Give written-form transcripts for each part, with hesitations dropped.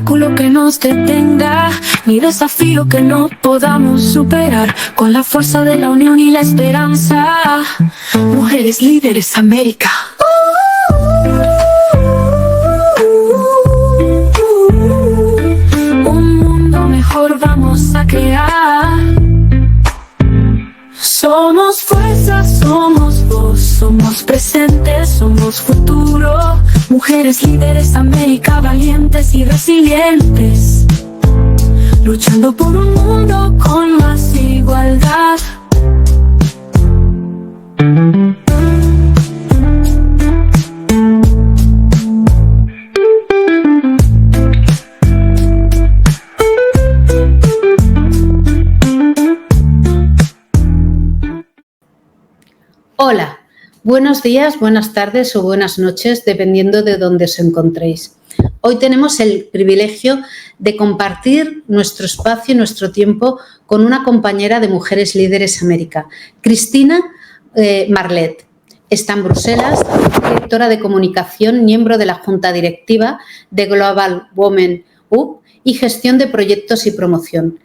obstáculo que nos detenga, ni desafío que no podamos superar. Con la fuerza de la unión y la esperanza, Mujeres Líderes América. Un mundo mejor vamos a crear. Somos fuerza, somos voz, somos presente, somos futuro. Mujeres Líderes América, valientes y resilientes, luchando por un mundo con más igualdad. Hola, buenos días, buenas tardes o buenas noches, dependiendo de dónde os encontréis. Hoy tenemos el privilegio de compartir nuestro espacio y nuestro tiempo con una compañera de Mujeres Líderes América, Cristina Marlet. Está en Bruselas, directora de comunicación, miembro de la Junta Directiva de Global Women Up y gestión de proyectos y promoción.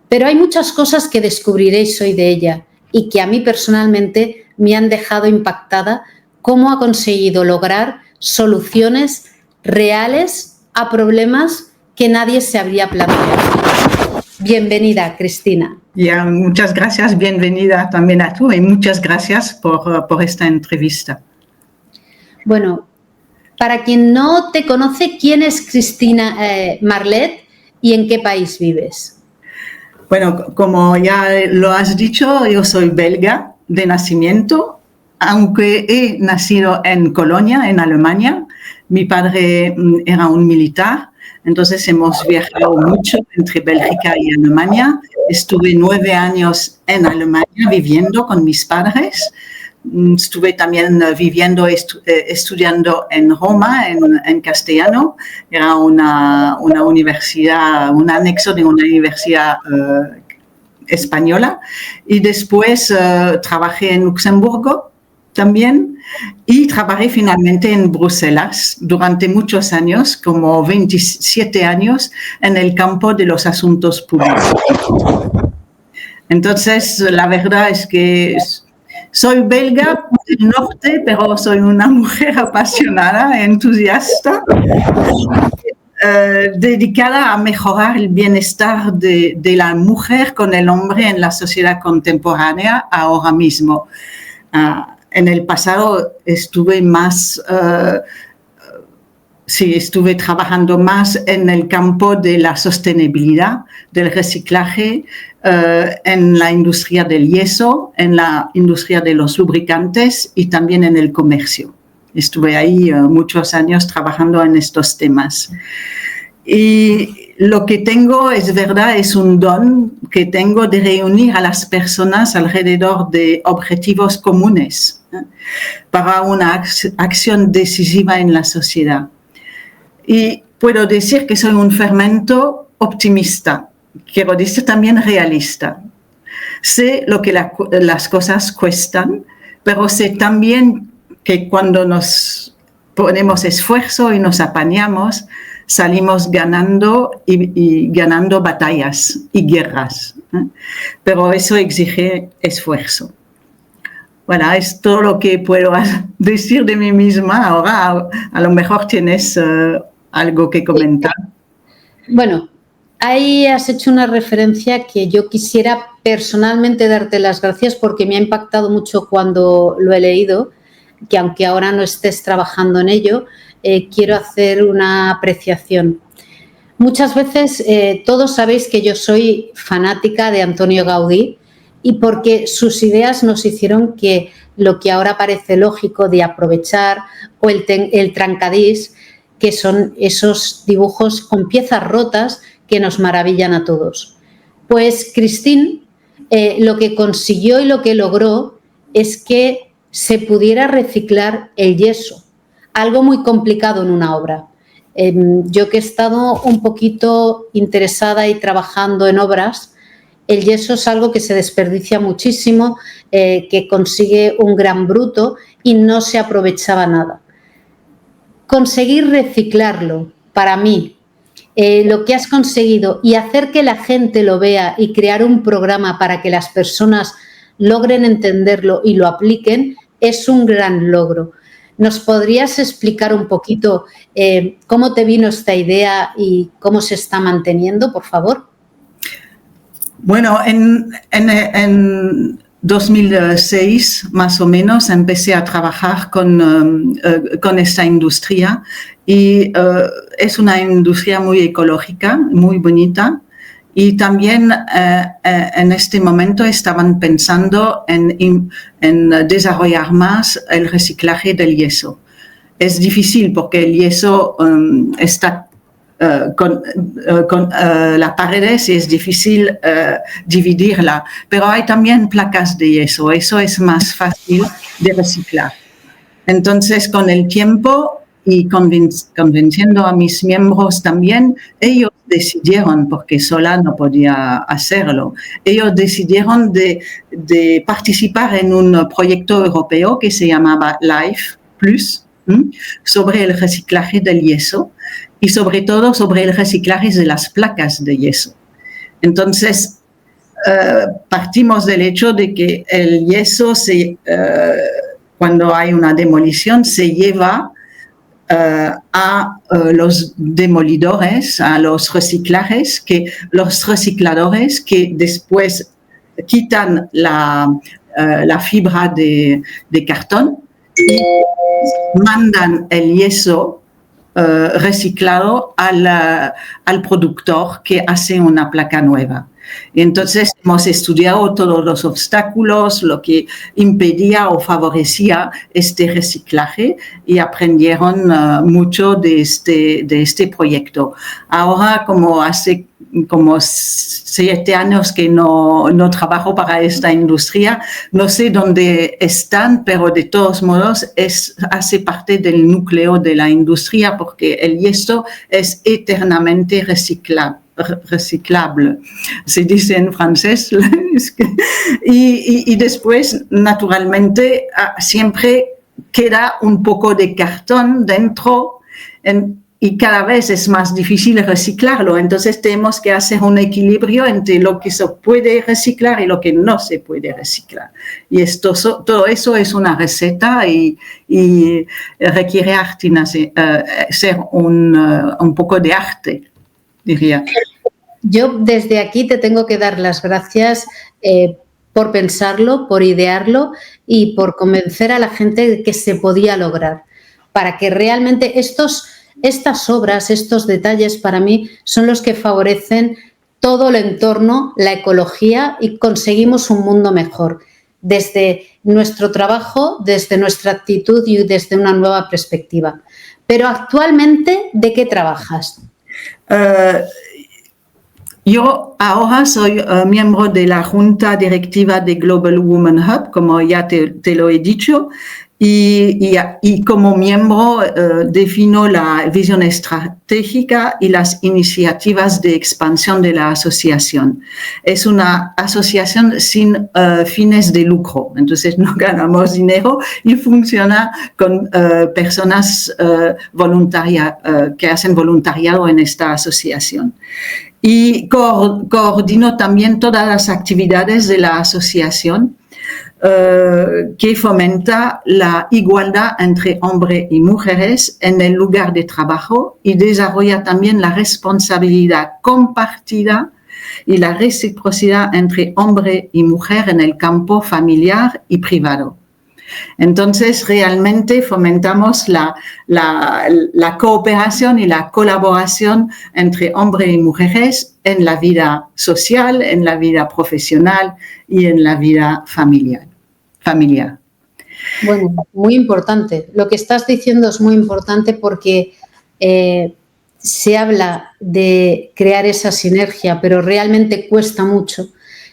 Pero hay muchas cosas que descubriréis hoy de ella y que a mí personalmente me han dejado impactada cómo ha conseguido lograr soluciones reales a problemas que nadie se habría planteado. Bienvenida, Cristina. Ya, muchas gracias, bienvenida también a tú y muchas gracias por esta entrevista. Bueno, para quien no te conoce, ¿quién es Cristina Marlet y en qué país vives? Bueno, como ya lo has dicho, yo soy belga de nacimiento, aunque he nacido en Colonia, en Alemania. Mi padre era un militar, entonces hemos viajado mucho entre Bélgica y Alemania. Estuve 9 años en Alemania viviendo con mis padres. Estuve también viviendo, estudiando en Roma, en castellano. Era una universidad, un anexo de una universidad española. Y después trabajé en Luxemburgo también y trabajé finalmente en Bruselas durante muchos años, como 27 años, en el campo de los asuntos públicos. Entonces, la verdad es que soy belga del norte, pero soy una mujer apasionada, entusiasta, dedicada a mejorar el bienestar de la mujer con el hombre en la sociedad contemporánea ahora mismo. En el pasado estuve estuve trabajando más en el campo de la sostenibilidad, del reciclaje, en la industria del yeso, en la industria de los lubricantes y también en el comercio. Estuve ahí muchos años trabajando en estos temas. Y lo que tengo, es verdad, es un don que tengo de reunir a las personas alrededor de objetivos comunes para una acción decisiva en la sociedad. Y puedo decir que soy un fermento optimista, quiero decir también realista. Sé lo que las cosas cuestan, pero sé también que cuando nos ponemos esfuerzo y nos apañamos, salimos ganando y ganando batallas y guerras. Pero eso exige esfuerzo. Bueno, es todo lo que puedo decir de mí misma. Ahora a lo mejor tienes algo que comentar. Bueno, ahí has hecho una referencia que yo quisiera personalmente darte las gracias porque me ha impactado mucho cuando lo he leído, que aunque ahora no estés trabajando en ello, quiero hacer una apreciación. Muchas veces todos sabéis que yo soy fanática de Antonio Gaudí y porque sus ideas nos hicieron que lo que ahora parece lógico de aprovechar o el trancadís, que son esos dibujos con piezas rotas que nos maravillan a todos. Pues Cristina lo que consiguió y lo que logró es que se pudiera reciclar el yeso, algo muy complicado en una obra. Yo que he estado un poquito interesada y trabajando en obras, el yeso es algo que se desperdicia muchísimo, que consigue un gran bruto y no se aprovechaba nada. Conseguir reciclarlo, para mí, lo que has conseguido y hacer que la gente lo vea y crear un programa para que las personas logren entenderlo y lo apliquen es un gran logro. ¿Nos podrías explicar un poquito cómo te vino esta idea y cómo se está manteniendo, por favor? Bueno, en 2006 más o menos empecé a trabajar con esta industria y es una industria muy ecológica, muy bonita. Y también en este momento estaban pensando en desarrollar más el reciclaje del yeso. Es difícil porque el yeso está con las paredes y es difícil dividirla, pero hay también placas de yeso, eso es más fácil de reciclar. Entonces, con el tiempo y convenciendo a mis miembros también, ellos decidieron, porque sola no podía hacerlo, ellos decidieron de participar en un proyecto europeo que se llamaba Life Plus, sobre el reciclaje del yeso y sobre todo sobre el reciclaje de las placas de yeso. Entonces, partimos del hecho de que el yeso, cuando hay una demolición, se lleva a los demolidores, a los recicladores que después quitan la fibra de cartón y mandan el yeso reciclado al productor que hace una placa nueva. Entonces hemos estudiado todos los obstáculos, lo que impedía o favorecía este reciclaje y aprendieron mucho de este proyecto. Ahora, como hace como 7 años que no trabajo para esta industria, no sé dónde están, pero de todos modos hace parte del núcleo de la industria porque el yeso es eternamente reciclable, se dice en francés. Y después, naturalmente, siempre queda un poco de cartón dentro y cada vez es más difícil reciclarlo. Entonces tenemos que hacer un equilibrio entre lo que se puede reciclar y lo que no se puede reciclar. Y todo eso es una receta y requiere ser un poco de arte, diría. Yo desde aquí te tengo que dar las gracias por pensarlo, por idearlo y por convencer a la gente de que se podía lograr, para que realmente estas obras, estos detalles para mí son los que favorecen todo el entorno, la ecología y conseguimos un mundo mejor desde nuestro trabajo, desde nuestra actitud y desde una nueva perspectiva. Pero actualmente, ¿de qué trabajas? Yo ahora soy miembro de la junta directiva de Global Women Hub, como ya te lo he dicho, y como miembro defino la visión estratégica y las iniciativas de expansión de la asociación. Es una asociación sin fines de lucro, entonces no ganamos dinero y funciona con personas voluntarias que hacen voluntariado en esta asociación. Y coordino también todas las actividades de la asociación que fomenta la igualdad entre hombres y mujeres en el lugar de trabajo y desarrolla también la responsabilidad compartida y la reciprocidad entre hombre y mujer en el campo familiar y privado. Entonces, realmente fomentamos la cooperación y la colaboración entre hombres y mujeres en la vida social, en la vida profesional y en la vida familiar. Bueno, muy importante. Lo que estás diciendo es muy importante porque se habla de crear esa sinergia, pero realmente cuesta mucho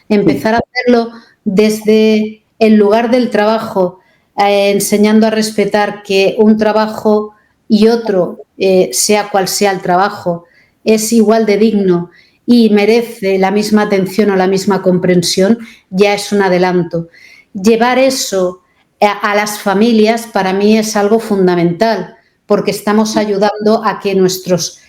empezar a hacerlo desde el lugar del trabajo, enseñando a respetar que un trabajo y otro, sea cual sea el trabajo, es igual de digno y merece la misma atención o la misma comprensión, ya es un adelanto. Llevar eso a las familias para mí es algo fundamental porque estamos ayudando a que nuestros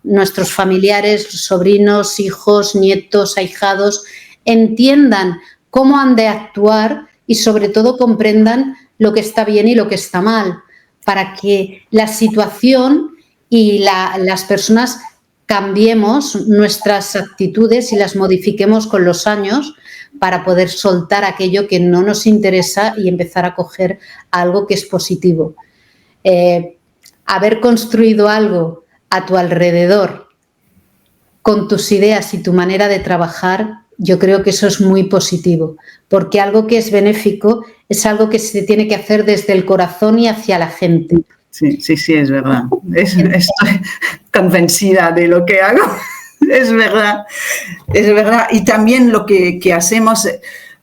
nuestros familiares, sobrinos, hijos, nietos, ahijados, entiendan cómo han de actuar y sobre todo comprendan lo que está bien y lo que está mal, para que la situación y las personas cambiemos nuestras actitudes y las modifiquemos con los años para poder soltar aquello que no nos interesa y empezar a coger algo que es positivo. Haber construido algo a tu alrededor con tus ideas y tu manera de trabajar, yo creo que eso es muy positivo, porque algo que es benéfico es algo que se tiene que hacer desde el corazón y hacia la gente. Sí, es verdad. Estoy convencida de lo que hago. Es verdad. Y también lo que hacemos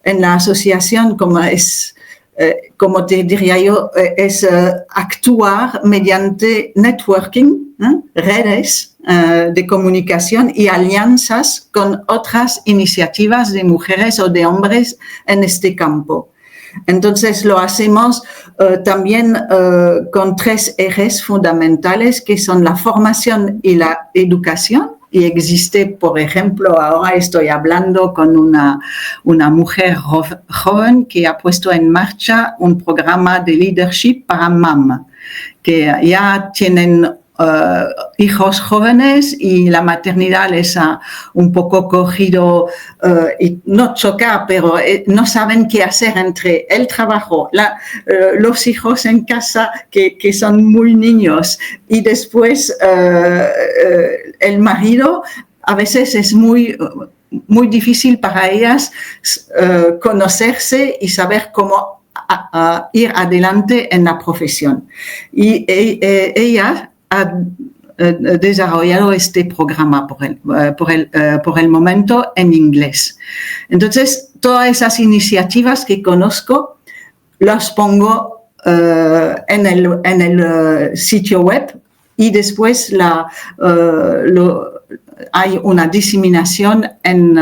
en la asociación, como te diría yo, es actuar mediante networking, redes de comunicación y alianzas con otras iniciativas de mujeres o de hombres en este campo. Entonces lo hacemos también con 3 ejes fundamentales que son la formación y la educación. Y existe, por ejemplo, ahora estoy hablando con una mujer joven que ha puesto en marcha un programa de leadership para mamá, que ya tienen hijos jóvenes y la maternidad les ha un poco cogido, y no chocar, pero no saben qué hacer entre el trabajo, los hijos en casa que son muy niños y después el marido. A veces es muy difícil para ellas conocerse y saber cómo ir adelante en la profesión. Y ella ha desarrollado este programa por el momento en inglés. Entonces, todas esas iniciativas que conozco las pongo en el sitio web y después hay una diseminación en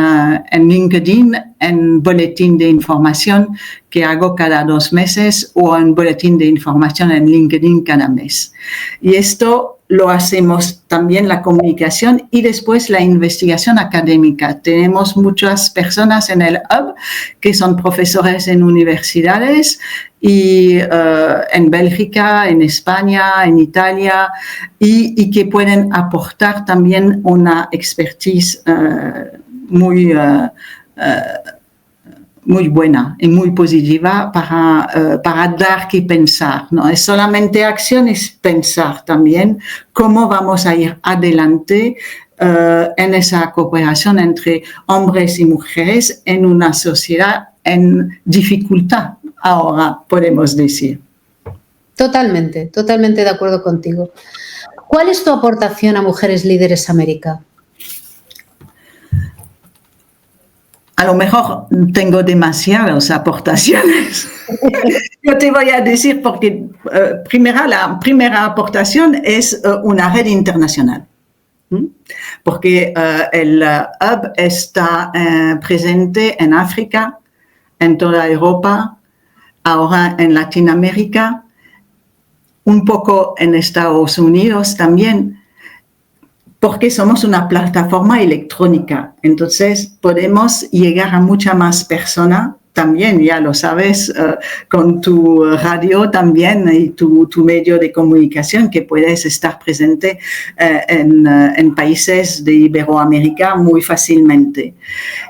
LinkedIn, en boletín de información que hago cada 2 meses o en boletín de información en LinkedIn cada mes. Y esto lo hacemos también la comunicación y después la investigación académica. Tenemos muchas personas en el hub que son profesores en universidades y en Bélgica, en España, en Italia y que pueden aportar también una expertise muy buena y muy positiva para dar que pensar. No es solamente acción, es pensar también cómo vamos a ir adelante en esa cooperación entre hombres y mujeres en una sociedad en dificultad, ahora podemos decir. Totalmente de acuerdo contigo. ¿Cuál es tu aportación a Mujeres Líderes América? A lo mejor tengo demasiadas aportaciones. Yo te voy a decir porque la primera aportación es una red internacional. Porque el hub está presente en África, en toda Europa, ahora en Latinoamérica, un poco en Estados Unidos también, porque somos una plataforma electrónica. Entonces podemos llegar a mucha más personas también, ya lo sabes, con tu radio también y tu medio de comunicación, que puedes estar presente en países de Iberoamérica muy fácilmente.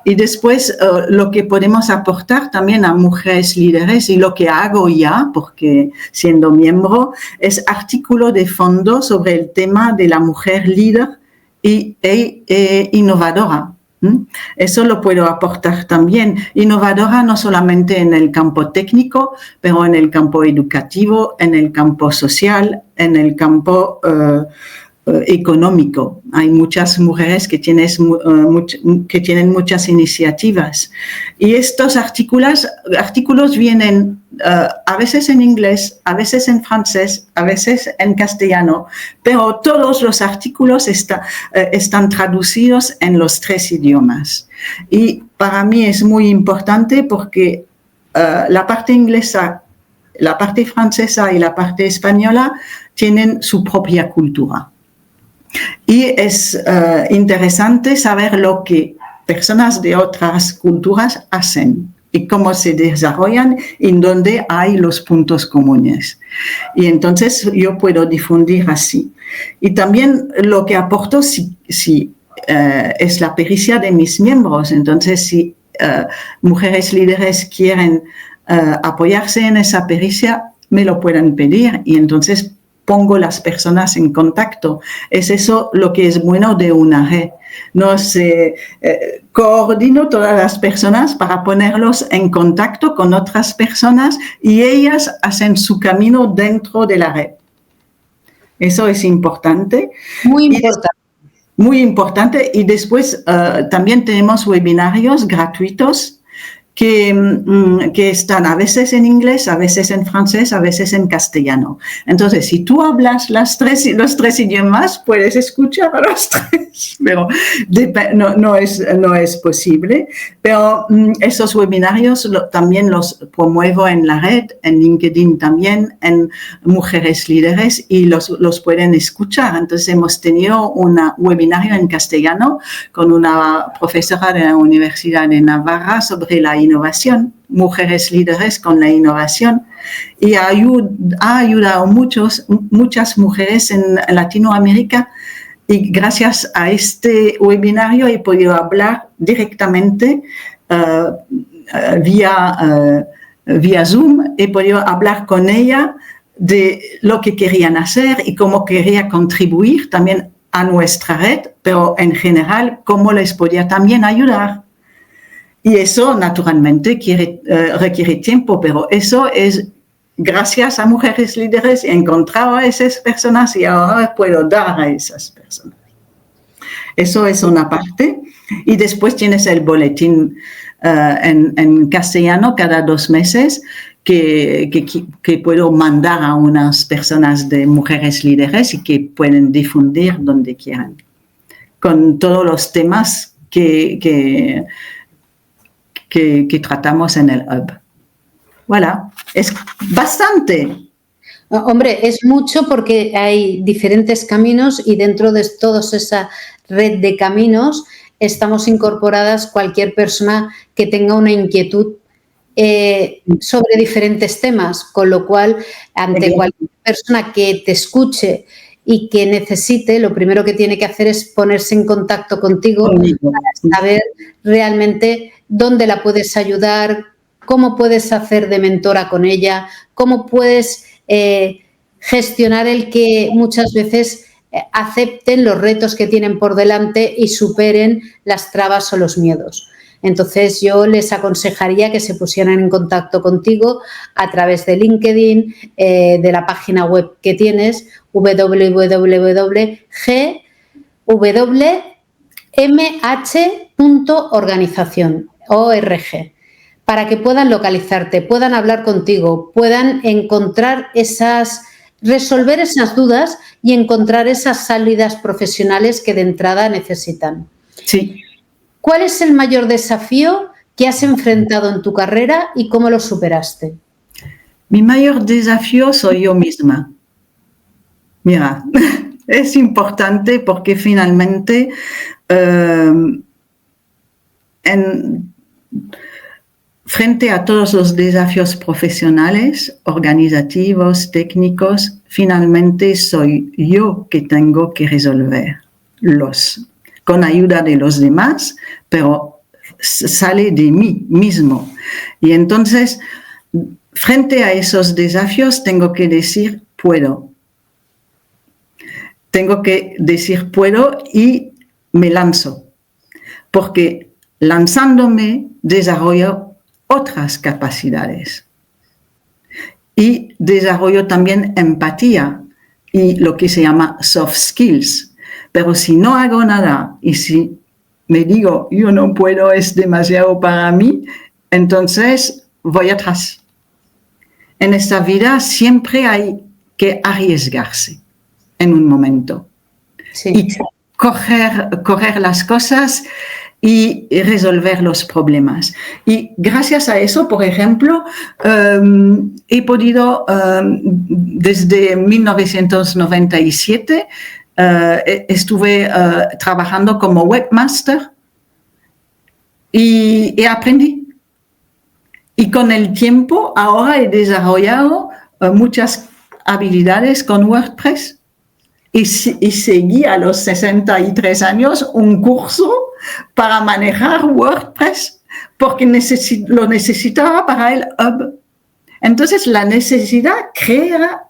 Y después lo que podemos aportar también a Mujeres Líderes, y lo que hago ya, porque siendo miembro, es artículo de fondo sobre el tema de la mujer líder e innovadora. Eso lo puedo aportar también. Innovadora no solamente en el campo técnico, pero en el campo educativo, en el campo social, en el campo económico. Hay muchas mujeres que tienen muchas iniciativas. Y estos artículos vienen a veces en inglés, a veces en francés, a veces en castellano, pero todos los artículos están traducidos en los 3 idiomas. Y para mí es muy importante porque la parte inglesa, la parte francesa y la parte española tienen su propia cultura. Y es interesante saber lo que personas de otras culturas hacen y cómo se desarrollan y dónde hay los puntos comunes. Y entonces yo puedo difundir así. Y también lo que aporto si es la pericia de mis miembros. Entonces, si mujeres líderes quieren apoyarse en esa pericia, me lo pueden pedir y entonces pongo las personas en contacto. Es eso lo que es bueno de una red. No se coordino todas las personas para ponerlos en contacto con otras personas y ellas hacen su camino dentro de la red. Eso es importante. Muy importante. Muy importante. Y después también tenemos webinarios gratuitos que están a veces en inglés, a veces en francés, a veces en castellano. Entonces, si tú hablas los tres idiomas, puedes escuchar a los tres, pero no es posible. Pero esos webinarios también los promuevo en la red, en LinkedIn también, en Mujeres Líderes, y los pueden escuchar. Entonces, hemos tenido un webinario en castellano con una profesora de la Universidad de Navarra sobre la innovación, Mujeres Líderes con la innovación, y ha ayudado muchas mujeres en Latinoamérica, y gracias a este webinario he podido hablar directamente vía Zoom, he podido hablar con ella de lo que querían hacer y cómo quería contribuir también a nuestra red, pero en general cómo les podía también ayudar. Y eso, naturalmente, requiere tiempo, pero eso es gracias a Mujeres Líderes. He encontrado a esas personas y ahora puedo dar a esas personas. Eso es una parte. Y después tienes el boletín en castellano cada 2 meses que puedo mandar a unas personas de Mujeres Líderes y que pueden difundir donde quieran, con todos los temas que tratamos en el hub. Voilà, es bastante. Hombre, es mucho porque hay diferentes caminos y dentro de toda esa red de caminos estamos incorporadas cualquier persona que tenga una inquietud sobre diferentes temas, con lo cual ante cualquier persona que te escuche y que necesite, lo primero que tiene que hacer es ponerse en contacto contigo para saber realmente dónde la puedes ayudar, cómo puedes hacer de mentora con ella, cómo puedes gestionar el que muchas veces acepten los retos que tienen por delante y superen las trabas o los miedos. Entonces, yo les aconsejaría que se pusieran en contacto contigo a través de LinkedIn, de la página web que tienes, www.gwmh.organización, ORG, para que puedan localizarte, puedan hablar contigo, puedan resolver esas dudas y encontrar esas salidas profesionales que de entrada necesitan. Sí. ¿Cuál es el mayor desafío que has enfrentado en tu carrera y cómo lo superaste? Mi mayor desafío soy yo misma. Mira, es importante porque finalmente frente a todos los desafíos profesionales, organizativos, técnicos, finalmente soy yo que tengo que resolverlos con ayuda de los demás, pero sale de mí mismo. Y entonces, frente a esos desafíos, tengo que decir puedo. Tengo que decir puedo y me lanzo, porque lanzándome desarrollo otras capacidades y desarrollo también empatía y lo que se llama soft skills. Pero si no hago nada y si me digo yo no puedo, es demasiado para mí, entonces voy atrás. En esta vida siempre hay que arriesgarse en un momento. Sí. Y coger las cosas y resolver los problemas. Y gracias a eso, por ejemplo, he podido, desde 1997, estuve trabajando como webmaster y aprendí. Y con el tiempo ahora he desarrollado muchas habilidades con WordPress y seguí a los 63 años un curso para manejar WordPress porque lo necesitaba para el hub. Entonces la necesidad crea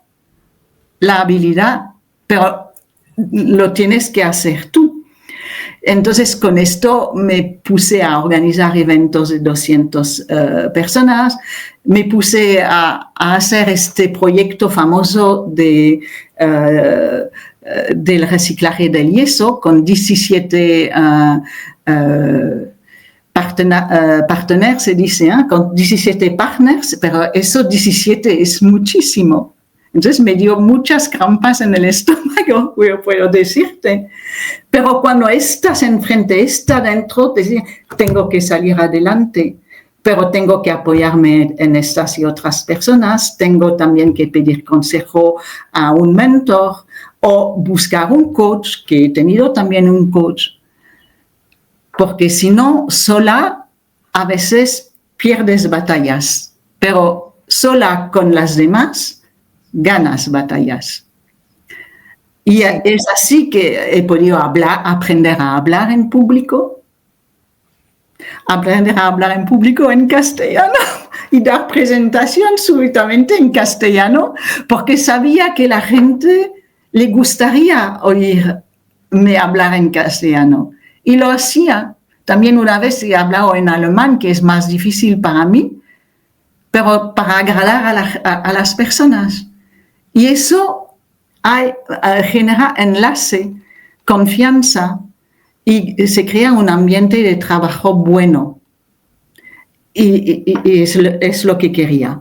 la habilidad, pero lo tienes que hacer tú. Entonces, con esto me puse a organizar eventos de 200 personas, me puse a hacer este proyecto famoso del reciclaje del yeso con 17 partners, se dice, con 17 partners, pero eso 17 es muchísimo. Entonces me dio muchas crampas en el estómago, yo puedo decirte. Pero cuando estás enfrente, estás dentro, te dices, tengo que salir adelante, pero tengo que apoyarme en estas y otras personas, tengo también que pedir consejo a un mentor o buscar un coach, que he tenido también un coach, porque si no, sola a veces pierdes batallas, pero sola con las demás ganas batallas. Y es así que he podido aprender a hablar en público en castellano y dar presentación súbitamente en castellano, porque sabía que la gente le gustaría oírme hablar en castellano. Y lo hacía. También una vez he hablado en alemán, que es más difícil para mí, pero para agradar a las personas. Y eso genera enlace, confianza y se crea un ambiente de trabajo bueno. Y es lo que quería.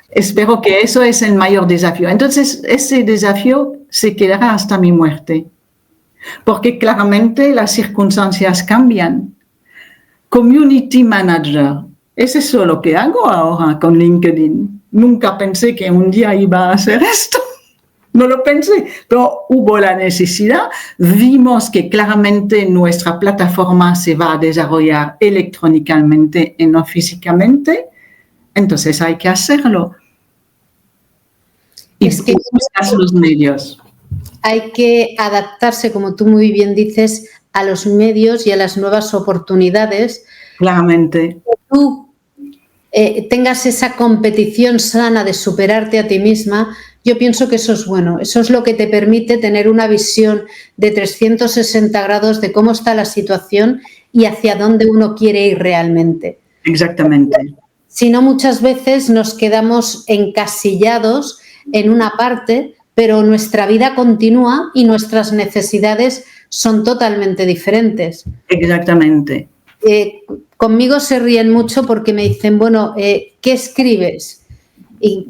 Espero que eso es el mayor desafío. Entonces, ese desafío se quedará hasta mi muerte. Porque claramente las circunstancias cambian. Community Manager. Es eso lo que hago ahora con LinkedIn. Nunca pensé que un día iba a hacer esto. No lo pensé, pero hubo la necesidad. Vimos que claramente nuestra plataforma se va a desarrollar electrónicamente y no físicamente. Entonces hay que hacerlo. Y buscas los medios. Hay que adaptarse, como tú muy bien dices, a los medios y a las nuevas oportunidades. Claramente. Tú tengas esa competición sana de superarte a ti misma, yo pienso que eso es bueno. Eso es lo que te permite tener una visión de 360 grados de cómo está la situación y hacia dónde uno quiere ir realmente. Exactamente. Si no, muchas veces nos quedamos encasillados en una parte, pero nuestra vida continúa y nuestras necesidades son totalmente diferentes. Exactamente. Conmigo se ríen mucho porque me dicen, bueno, ¿qué escribes? Y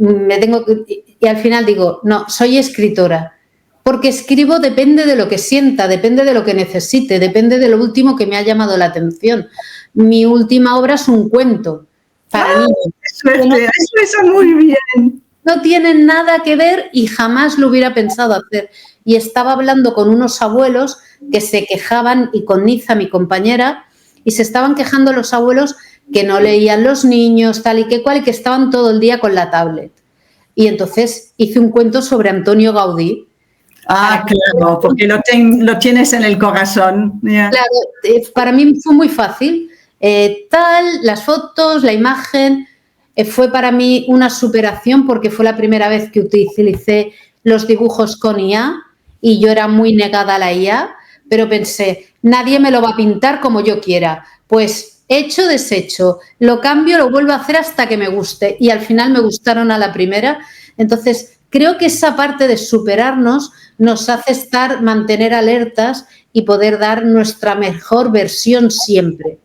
al final digo, no, soy escritora. Porque escribo depende de lo que sienta, depende de lo que necesite, depende de lo último que me ha llamado la atención. Mi última obra es un cuento para niños. Suerte, eso está muy bien. No tienen nada que ver y jamás lo hubiera pensado hacer. Y estaba hablando con unos abuelos que se quejaban, y con Niza, mi compañera, y se estaban quejando los abuelos que no leían los niños, tal y que cual, y que estaban todo el día con la tablet. Y entonces hice un cuento sobre Antonio Gaudí. Ah, claro, porque lo tienes en el corazón. Yeah. Claro, para mí fue muy fácil. Las fotos, la imagen, fue para mí una superación porque fue la primera vez que utilicé los dibujos con IA y yo era muy negada a la IA, pero pensé, nadie me lo va a pintar como yo quiera. Pues hecho, deshecho, lo cambio, lo vuelvo a hacer hasta que me guste y al final me gustaron a la primera. Entonces, creo que esa parte de superarnos nos hace mantener alertas y poder dar nuestra mejor versión siempre.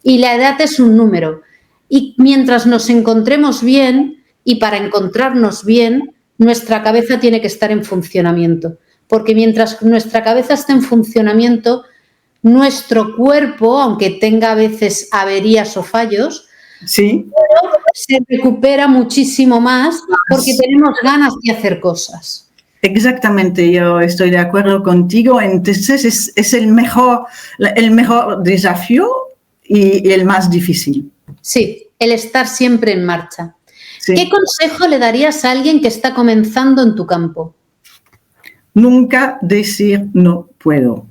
Y la edad es un número. Y mientras nos encontremos bien, y para encontrarnos bien, nuestra cabeza tiene que estar en funcionamiento. Porque mientras nuestra cabeza esté en funcionamiento, nuestro cuerpo, aunque tenga a veces averías o fallos, sí, se recupera muchísimo más porque tenemos ganas de hacer cosas. Exactamente, yo estoy de acuerdo contigo. Entonces es el mejor desafío y el más difícil. Sí, el estar siempre en marcha. Sí. ¿Qué consejo le darías a alguien que está comenzando en tu campo? Nunca decir no puedo.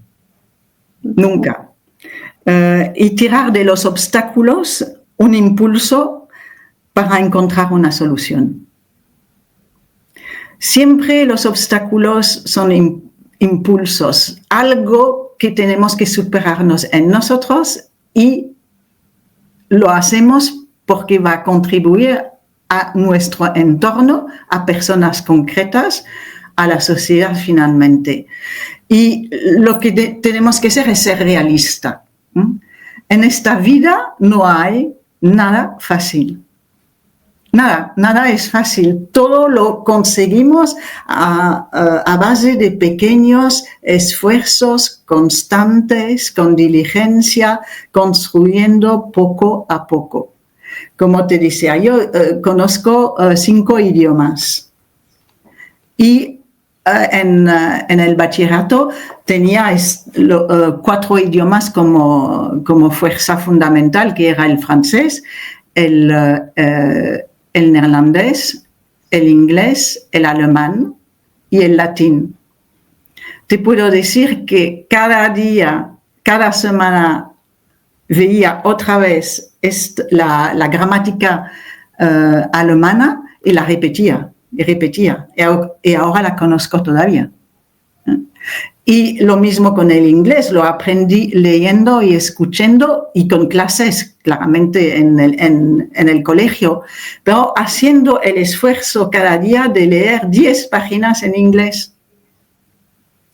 Nunca. Y tirar de los obstáculos un impulso para encontrar una solución. Siempre los obstáculos son impulsos, algo que tenemos que superarnos en nosotros y lo hacemos porque va a contribuir a nuestro entorno, a personas concretas, a la sociedad finalmente. Y lo que tenemos que hacer es ser realista. En esta vida no hay nada fácil. Nada es fácil. Todo lo conseguimos a base de pequeños esfuerzos constantes, con diligencia, construyendo poco a poco. Como te decía, yo conozco 5 idiomas y en el bachillerato tenía 4 idiomas como fuerza fundamental, que era el francés, el neerlandés, el inglés, el alemán y el latín. Te puedo decir que cada día, cada semana, veía otra vez la gramática alemana y la repetía. Y ahora la conozco todavía. Y lo mismo con el inglés, lo aprendí leyendo y escuchando y con clases, claramente en el colegio, pero haciendo el esfuerzo cada día de leer 10 páginas en inglés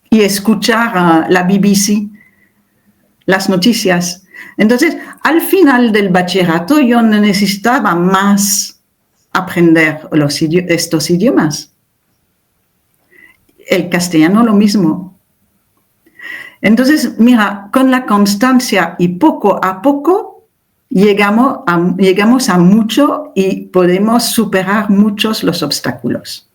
y escuchar la BBC, las noticias. Entonces, al final del bachillerato yo necesitaba más aprender estos idiomas. El castellano lo mismo. Entonces, mira, con la constancia y poco a poco llegamos a mucho y podemos superar muchos los obstáculos.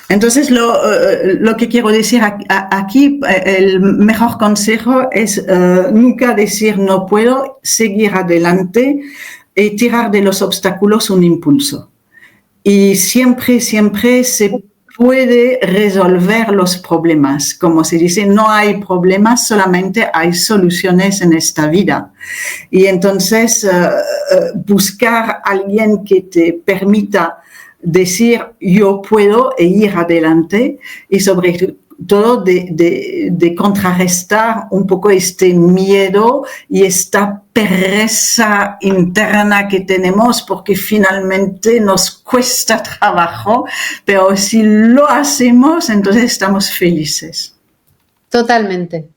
Entonces, lo que quiero decir aquí, el mejor consejo es nunca decir no puedo, seguir adelante y tirar de los obstáculos un impulso. Y siempre se puede resolver los problemas. Como se dice, no hay problemas, solamente hay soluciones en esta vida. Y entonces buscar a alguien que te permita decir yo puedo e ir adelante y sobre todo de contrarrestar un poco este miedo y esta pereza interna que tenemos porque finalmente nos cuesta trabajo, pero si lo hacemos entonces estamos felices. Totalmente.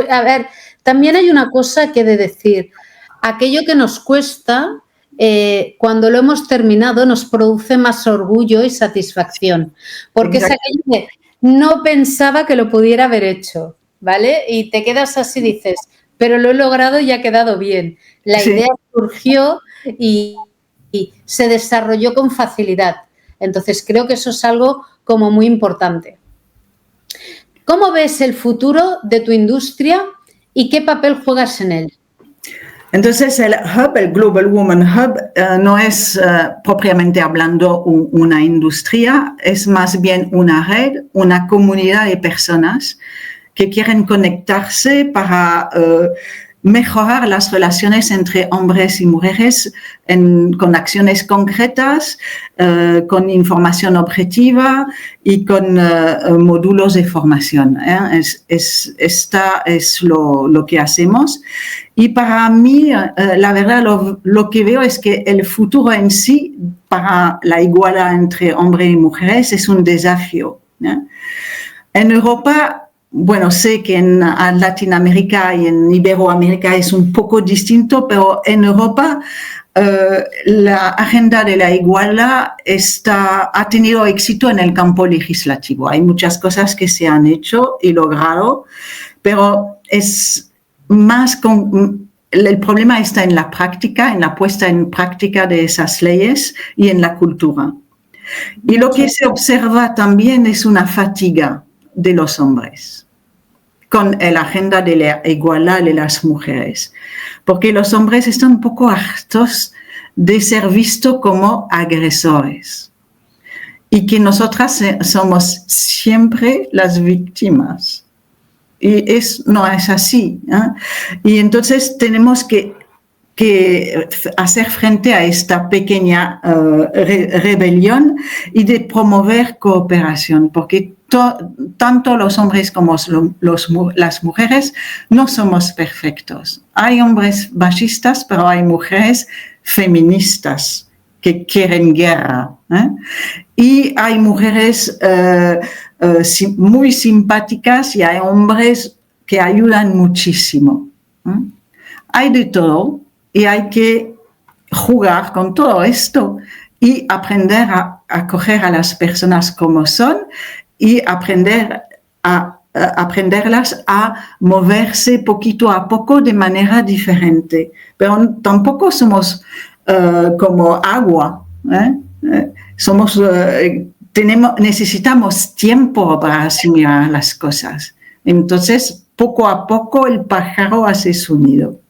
A ver, también hay una cosa que he de decir. Aquello que nos cuesta, cuando lo hemos terminado, nos produce más orgullo y satisfacción. Porque es aquello que no pensaba que lo pudiera haber hecho, ¿vale? Y te quedas así, dices, pero lo he logrado y ha quedado bien. La idea surgió y se desarrolló con facilidad. Entonces, creo que eso es algo como muy importante. ¿Cómo ves el futuro de tu industria y qué papel juegas en él? Entonces el Hub, el Global Women Hub, no es propiamente hablando una industria, es más bien una red, una comunidad de personas que quieren conectarse para mejorar las relaciones entre hombres y mujeres con acciones concretas, con información objetiva y con módulos de formación. Esta es lo que hacemos. Y para mí, la verdad, lo que veo es que el futuro en sí, para la igualdad entre hombres y mujeres, es un desafío. En Europa, bueno, sé que en Latinoamérica y en Iberoamérica es un poco distinto, pero en Europa la agenda de la igualdad ha tenido éxito en el campo legislativo. Hay muchas cosas que se han hecho y logrado, pero es más el problema está en la práctica, en la puesta en práctica de esas leyes y en la cultura. Y lo que se observa también es una fatiga de los hombres con la agenda de la igualdad de las mujeres, porque los hombres están un poco hartos de ser vistos como agresores y que nosotras somos siempre las víctimas. Y no es así, ¿eh? Y entonces tenemos que hacer frente a esta pequeña rebelión y de promover cooperación, porque tanto los hombres como las mujeres no somos perfectos. Hay hombres machistas, pero hay mujeres feministas que quieren guerra, ¿eh? Y hay mujeres muy simpáticas y hay hombres que ayudan muchísimo, ¿eh? Hay de todo. Y hay que jugar con todo esto y aprender a acoger a las personas como son y aprenderlas a moverse poquito a poco de manera diferente. Pero tampoco somos como agua, ¿eh? Necesitamos tiempo para asimilar las cosas. Entonces, poco a poco el pájaro hace su nido.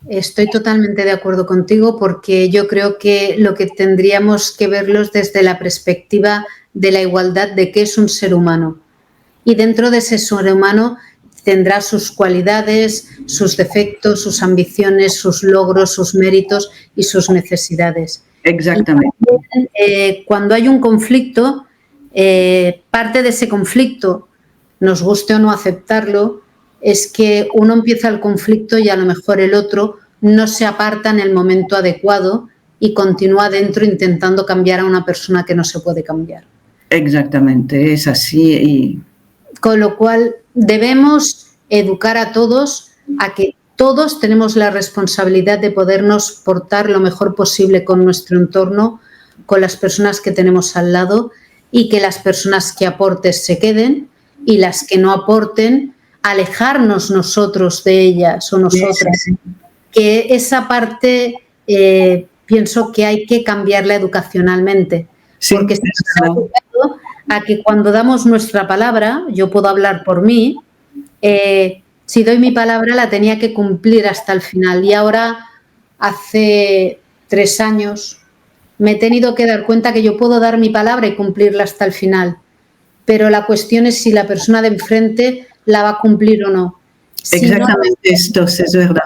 Estoy totalmente de acuerdo contigo porque yo creo que lo que tendríamos que verlos desde la perspectiva de la igualdad de qué es un ser humano. Y dentro de ese ser humano tendrá sus cualidades, sus defectos, sus ambiciones, sus logros, sus méritos y sus necesidades. Exactamente. También, cuando hay un conflicto, parte de ese conflicto, nos guste o no aceptarlo, es que uno empieza el conflicto y a lo mejor el otro no se aparta en el momento adecuado y continúa dentro intentando cambiar a una persona que no se puede cambiar. Exactamente, es así. Con lo cual debemos educar a todos a que todos tenemos la responsabilidad de podernos portar lo mejor posible con nuestro entorno, con las personas que tenemos al lado y que las personas que aporten se queden y las que no aporten alejarnos nosotros de ellas o nosotras. Sí. Que esa parte pienso que hay que cambiarla educacionalmente, sí, porque se está educado a que cuando damos nuestra palabra, yo puedo hablar por mí, si doy mi palabra la tenía que cumplir hasta el final y ahora hace 3 años me he tenido que dar cuenta que yo puedo dar mi palabra y cumplirla hasta el final, pero la cuestión es si la persona de enfrente la va a cumplir o no. Exactamente, esto es verdad.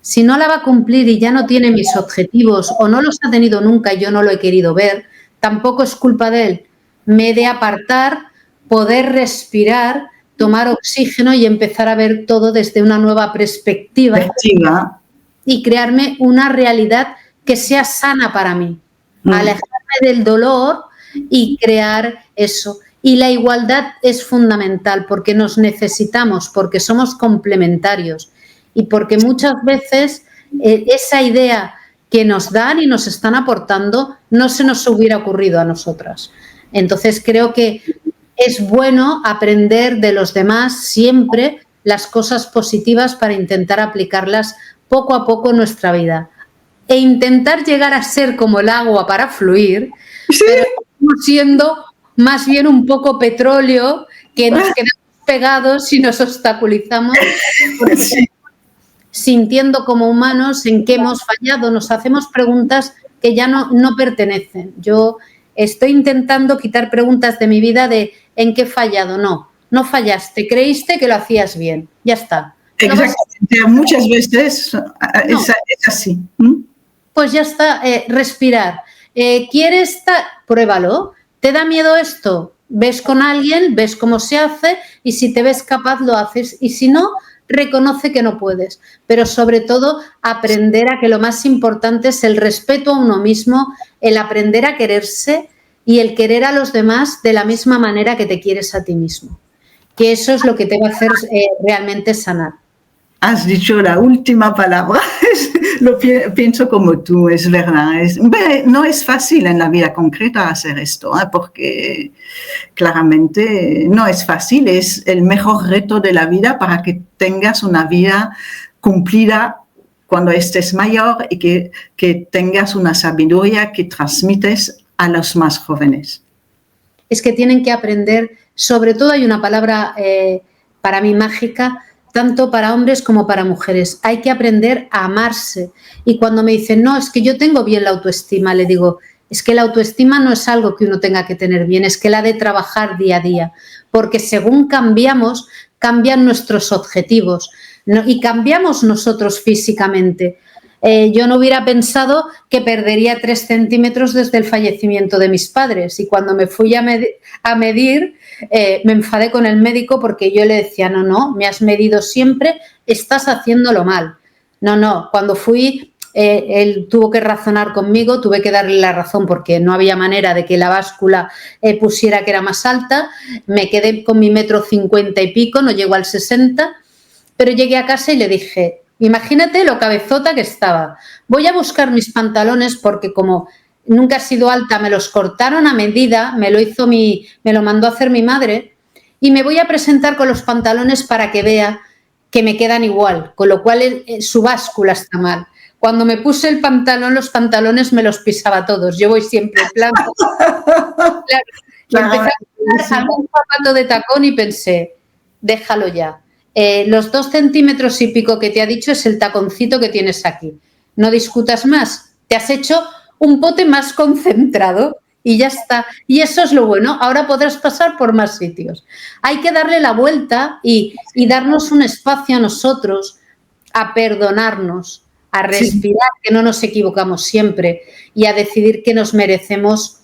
Si no la va a cumplir y ya no tiene mis objetivos o no los ha tenido nunca y yo no lo he querido ver, tampoco es culpa de él. Me he de apartar, poder respirar, tomar oxígeno y empezar a ver todo desde una nueva perspectiva y crearme una realidad que sea sana para mí. Alejarme del dolor y crear eso. Y la igualdad es fundamental porque nos necesitamos, porque somos complementarios y porque muchas veces esa idea que nos dan y nos están aportando no se nos hubiera ocurrido a nosotras. Entonces creo que es bueno aprender de los demás siempre las cosas positivas para intentar aplicarlas poco a poco en nuestra vida e intentar llegar a ser como el agua para fluir, sí, pero siendo más bien un poco petróleo que nos quedamos pegados y nos obstaculizamos sí, sintiendo como humanos en qué hemos fallado, nos hacemos preguntas que ya no pertenecen. Yo estoy intentando quitar preguntas de mi vida de ¿en qué he fallado? No fallaste, creíste que lo hacías bien, ya está. Exactamente, muchas veces es así. Pues ya está, respirar. ¿Quieres? Pruébalo. ¿Te da miedo esto? Ves con alguien, ves cómo se hace y si te ves capaz lo haces y si no, reconoce que no puedes. Pero sobre todo aprender a que lo más importante es el respeto a uno mismo, el aprender a quererse y el querer a los demás de la misma manera que te quieres a ti mismo. Que eso es lo que te va a hacer realmente sanar. Has dicho la última palabra, lo pienso como tú, es verdad. No es fácil en la vida concreta hacer esto, porque claramente no es fácil, es el mejor reto de la vida para que tengas una vida cumplida cuando estés mayor y que tengas una sabiduría que transmites a los más jóvenes. Es que tienen que aprender, sobre todo hay una palabra para mí mágica, tanto para hombres como para mujeres. Hay que aprender a amarse. Y cuando me dicen, no, es que yo tengo bien la autoestima, le digo, es que la autoestima no es algo que uno tenga que tener bien, es que la de trabajar día a día. Porque según cambiamos, cambian nuestros objetivos, ¿no? Y cambiamos nosotros físicamente. Yo no hubiera pensado que perdería 3 centímetros desde el fallecimiento de mis padres, y cuando me fui a medir me enfadé con el médico porque yo le decía, no, me has medido siempre, estás haciéndolo mal. No, cuando fui, él tuvo que razonar conmigo, tuve que darle la razón porque no había manera de que la báscula pusiera que era más alta, me quedé con mi 1,50 y pico, no llego al 60, pero llegué a casa y le dije, imagínate lo cabezota que estaba. Voy a buscar mis pantalones porque como nunca he sido alta, me los cortaron a medida, me lo mandó a hacer mi madre, y me voy a presentar con los pantalones para que vea que me quedan igual, con lo cual su báscula está mal. Cuando me puse el pantalón, los pantalones me los pisaba todos. Yo voy siempre en plan. Claro. Empecé a algún zapato de tacón y pensé, déjalo ya. Los 2 centímetros y pico que te ha dicho es el taconcito que tienes aquí. No discutas más. Te has hecho un pote más concentrado y ya está. Y eso es lo bueno. Ahora podrás pasar por más sitios. Hay que darle la vuelta y darnos un espacio a nosotros, a perdonarnos, a respirar, que no nos equivocamos siempre, y a decidir que nos merecemos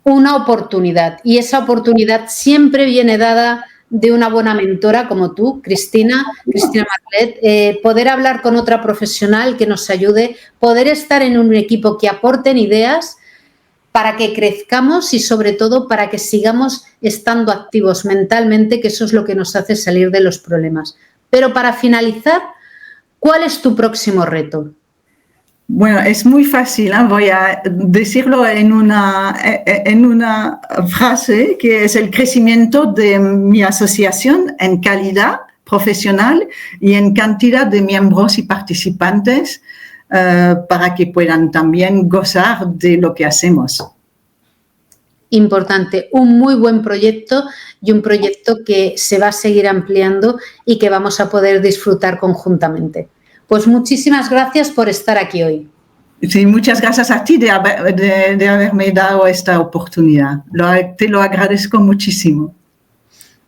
una oportunidad. Y esa oportunidad siempre viene dada de una buena mentora como tú, Cristina Marlet, poder hablar con otra profesional que nos ayude, poder estar en un equipo que aporten ideas para que crezcamos y sobre todo para que sigamos estando activos mentalmente, que eso es lo que nos hace salir de los problemas. Pero para finalizar, ¿cuál es tu próximo reto? Bueno, es muy fácil, ¿eh? Voy a decirlo en una frase, que es el crecimiento de mi asociación en calidad profesional y en cantidad de miembros y participantes para que puedan también gozar de lo que hacemos. Importante, un muy buen proyecto y un proyecto que se va a seguir ampliando y que vamos a poder disfrutar conjuntamente. Pues muchísimas gracias por estar aquí hoy. Sí, muchas gracias a ti de haberme dado esta oportunidad. Te lo agradezco muchísimo.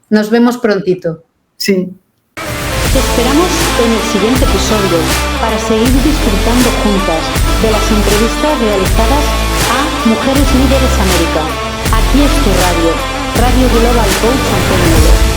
Nos vemos prontito. Sí. Te esperamos en el siguiente episodio para seguir disfrutando juntas de las entrevistas realizadas a Mujeres Líderes América. Aquí es tu radio, Radio Global Coach Antonio.